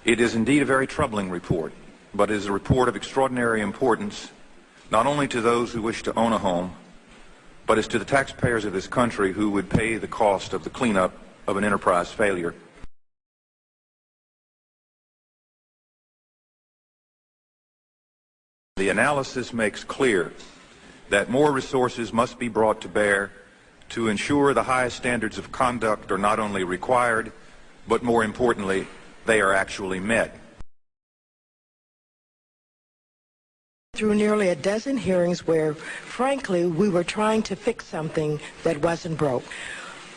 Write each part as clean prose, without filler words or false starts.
It is indeed a very troubling report, but it is a report of extraordinary importance, not only to those who wish to own a home, but as to the taxpayers of this country who would pay the cost of the cleanup of an enterprise failure. The analysis makes clear that more resources must be brought to bear to ensure the highest standards of conduct are not only required, but more importantly, they are actually met. Through nearly a dozen hearings where, frankly, we were trying to fix something that wasn't broke.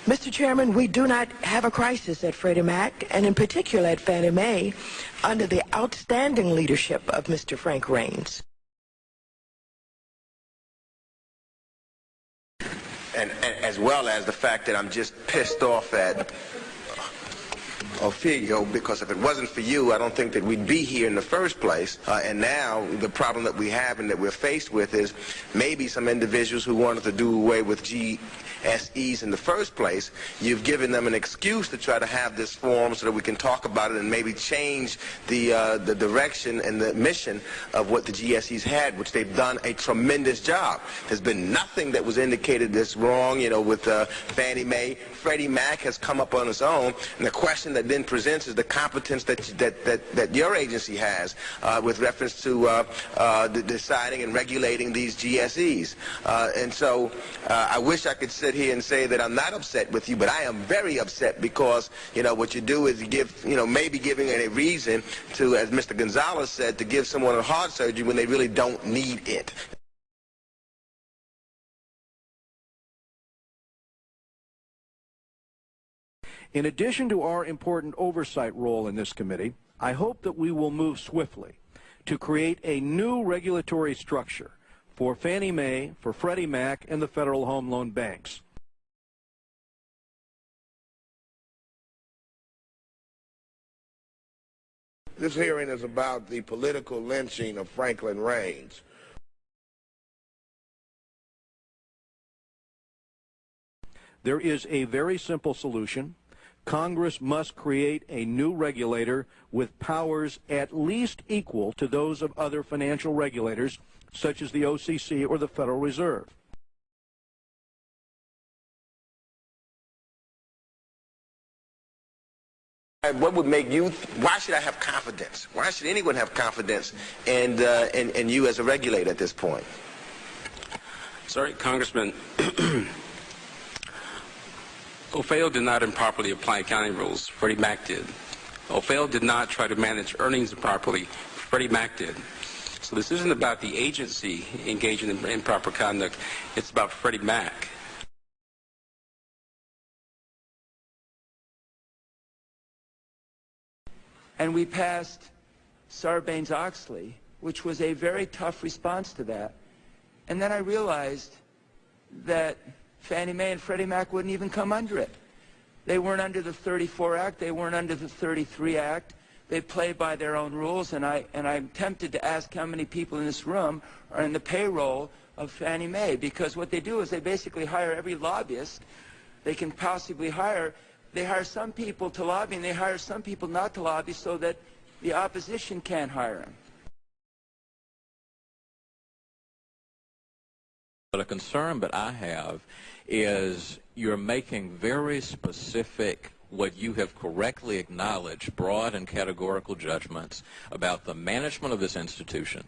Mr. Chairman, we do not have a crisis at Freddie Mac, and in particular at Fannie Mae, under the outstanding leadership of Mr. Frank Raines. And as well as the fact that I'm just pissed off at Ophelia, because if it wasn't for you, I don't think that we'd be here in the first place. And now the problem that we have and that we're faced with is maybe some individuals who wanted to do away with GSEs in the first place, you've given them an excuse to try to have this forum so that we can talk about it and maybe change the direction and the mission of what the GSEs had, which they've done a tremendous job. There's been nothing that was indicated that's wrong, you know, with Fannie Mae. Freddie Mac has come up on its own, and the question that then presents is the competence that your agency has with reference to deciding and regulating these GSEs. And so I wish I could sit here and say that I'm not upset with you, but I am very upset because, you know, what you do is you give, you know, maybe giving a reason to, as Mr. Gonzalez said, to give someone a heart surgery when they really don't need it. In addition to our important oversight role in this committee, I hope that we will move swiftly to create a new regulatory structure for Fannie Mae, for Freddie Mac, and the Federal Home Loan Banks. This hearing is about the political lynching of Franklin Raines. There is a very simple solution. Congress must create a new regulator with powers at least equal to those of other financial regulators, such as the OCC or the Federal Reserve. What would make you, why should I have confidence? Why should anyone have confidence in you as a regulator at this point? Sorry, Congressman. OFAO did not improperly apply accounting rules. Freddie Mac did. OFAO did not try to manage earnings improperly. Freddie Mac did. So this isn't about the agency engaging in improper conduct. It's about Freddie Mac. And we passed Sarbanes-Oxley, which was a very tough response to that. And then I realized that Fannie Mae and Freddie Mac wouldn't even come under it. They weren't under the 34 Act. They weren't under the 33 Act. They play by their own rules, and I'm tempted to ask how many people in this room are in the payroll of Fannie Mae, because what they do is they basically hire every lobbyist they can possibly hire. They hire some people to lobby, and they hire some people not to lobby so that the opposition can't hire them. But a concern that I have is you're making very specific, what you have correctly acknowledged, broad and categorical judgments about the management of this institution,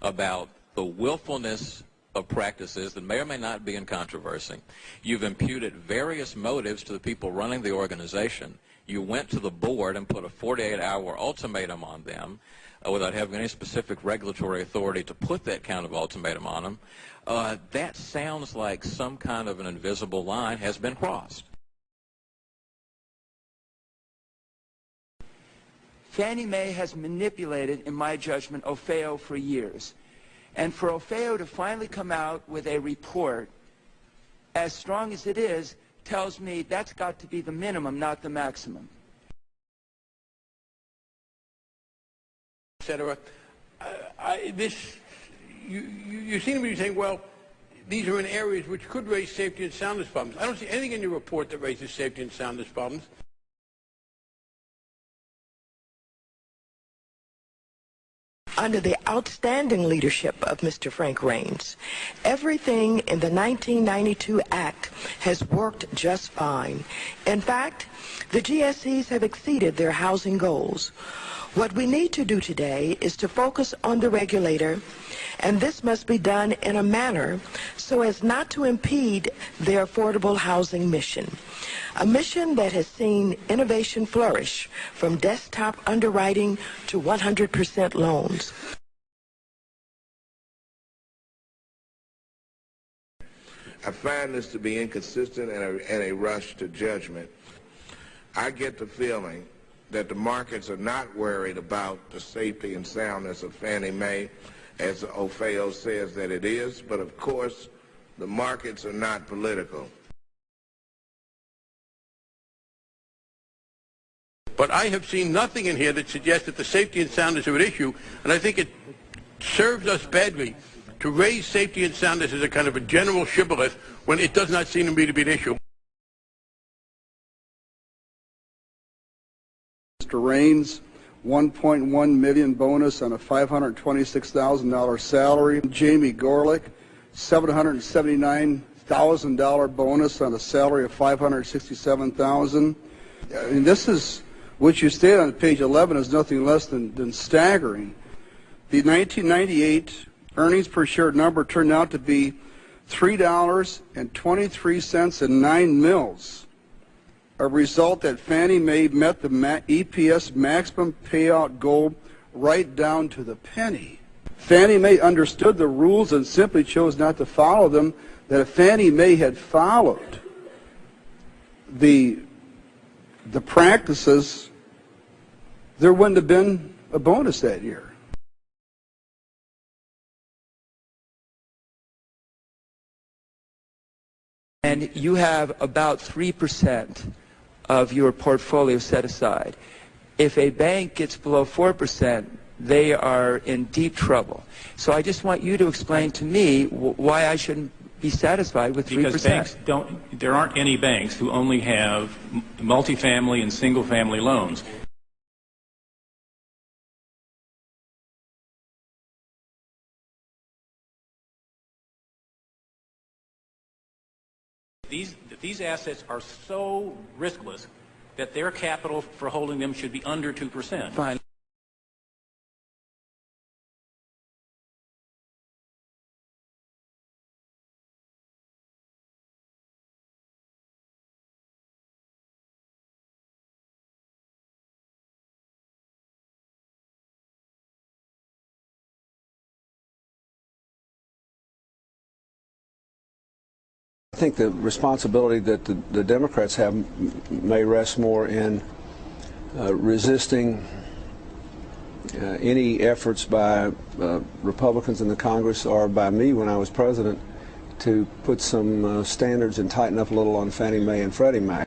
about the willfulness of practices that may or may not be in controversy. You've imputed various motives to the people running the organization. You went to the board and put a 48-hour ultimatum on them without having any specific regulatory authority to put that kind of ultimatum on them. That sounds like some kind of an invisible line has been crossed. Fannie Mae has manipulated, in my judgment, OFAO for years. And for OFAO to finally come out with a report as strong as it is tells me that's got to be the minimum, not the maximum. Etc. You seem to be saying, well, these are in areas which could raise safety and soundness problems. I don't see anything in your report that raises safety and soundness problems. under the outstanding leadership of Mr. Frank Raines. Everything in the 1992 Act has worked just fine. In fact, the GSEs have exceeded their housing goals. What we need to do today is to focus on the regulator, and this must be done in a manner so as not to impede their affordable housing mission, a mission that has seen innovation flourish from desktop underwriting to 100% loans. I find this to be inconsistent and a rush to judgment. I get the feeling that the markets are not worried about the safety and soundness of Fannie Mae, as Ofeo says that it is, but of course the markets are not political. But I have seen nothing in here that suggests that the safety and soundness are at issue, and I think it serves us badly to raise safety and soundness as a kind of a general shibboleth when it does not seem to me to be an issue. Mr. Raines, $1.1 million bonus on a $526,000 salary. Jamie Gorlick, $779,000 bonus on a salary of $567,000. And this is what you state on page 11 is nothing less than staggering. The 1998 earnings per share number turned out to be $3.23 and 9 mils. A result that Fannie Mae met the EPS maximum payout goal right down to the penny. Fannie Mae understood the rules and simply chose not to follow them. That if Fannie Mae had followed the practices, there wouldn't have been a bonus that year. And you have about 3% of your portfolio set aside. If a bank gets below 4%, they are in deep trouble. So I just want you to explain to me why I shouldn't be satisfied with 3%. Because banks don't, there aren't any banks who only have multifamily and single-family loans. These assets are so riskless that their capital for holding them should be under 2%. Fine. I think the responsibility that the Democrats have may rest more in resisting any efforts by Republicans in the Congress or by me when I was president to put some standards and tighten up a little on Fannie Mae and Freddie Mac.